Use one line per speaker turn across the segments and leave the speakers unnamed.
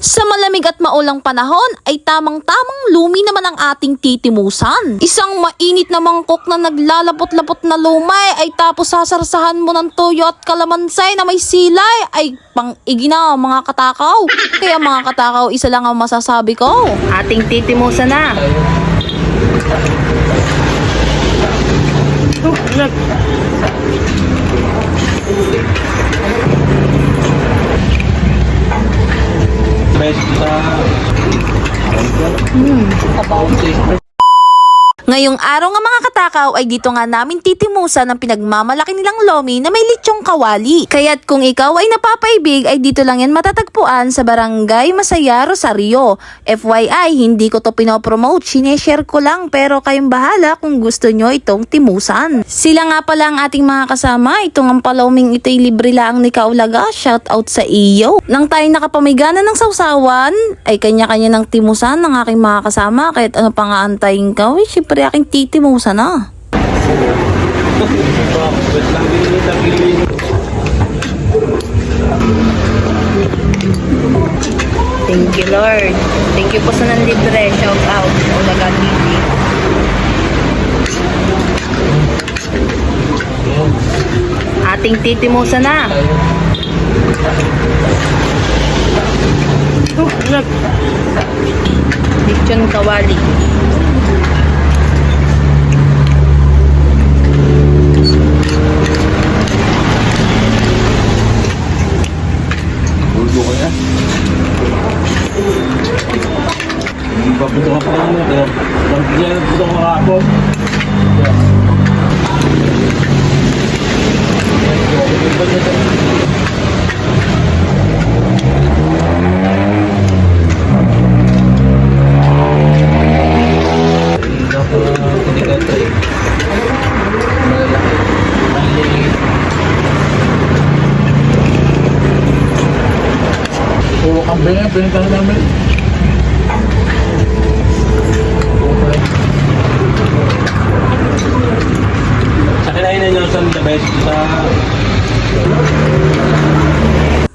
Sa malamig at maulang panahon ay tamang-tamang lumi naman ang ating titimusan. Isang mainit na mangkok na naglalapot-lapot na lumay ay tapos sasarsahan mo ng toyo at kalamansay na may silay ay pang-igi na mga katakaw. Kaya mga katakaw, isa lang ang masasabi ko. Ating titimusan na. Ngayong araw nga mga katakaw ay dito nga namin titimusan ang pinagmamalaki nilang lomi na may lechong kawali. Kaya't kung ikaw ay napapaibig ay dito lang yan matatagpuan sa Barangay Masaya, Rosario. FYI, hindi ko to pinopromote, sineshare ko lang pero kayong bahala kung gusto nyo itong timusan. Sila nga pala ang ating mga kasama, itong ang paloming ito'y libre lang ni Kaulaga, shout out sa iyo. Nang tayo nakapamigana ng sausawan ay kanya-kanya ng timusan ng aking mga kasama, kahit ano pang aantayin ka, syempre aking titimusan na. Thank you Lord. Thank you po sa nanlibre. Shout out. Ulaga TV. Ating titimusan na. Lechon kawali.
Papunta ka pa lang pero pagkigyan na punta ko makakapot. Puro kambing yan, pinitahan namin.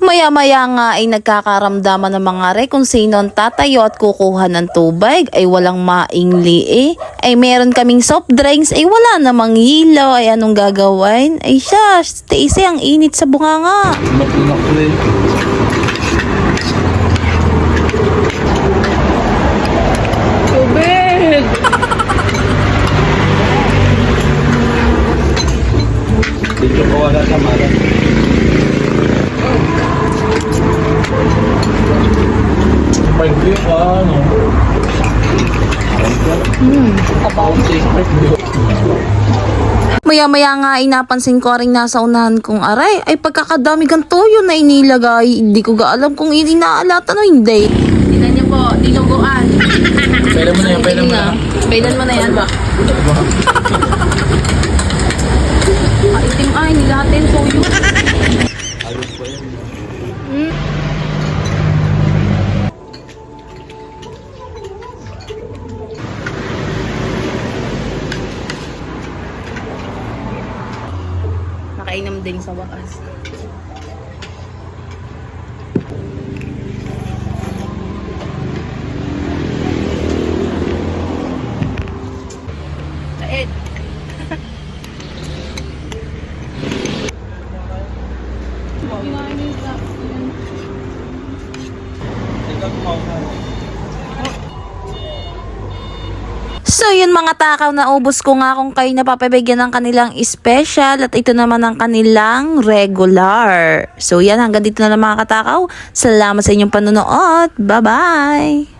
Maya-maya nga ay nagkakaramdaman ng mga re kung sino ang tatayo at kukuha ng tubig ay walang maingli ay meron kaming soft drinks ay wala namang hilo ay anong gagawin ay siya, Stacy ang init sa bunganga. Tubig!
Dito ko wala sa malas. Pag-view ka, no?
Maya-maya nga ay napansin ko rin nasa unahan kong aray ay pagkakadami kang toyo na inilagay. Hindi ko alam kung inaalatan o hindi. Tingnan niyo po, dinuguan.
Pailan mo na yan, pailan mo na.
Pailan mo na yan ba? Maitim ay, nilahatin toyo.
Ayos po yan.
Nakainom din sa wakas. Ed. So yun mga takaw, naubos ko nga kung kayo napapabigyan ng kanilang special at ito naman ang kanilang regular. So yan, hanggang dito na lang mga katakaw. Salamat sa inyong panonood. Bye-bye!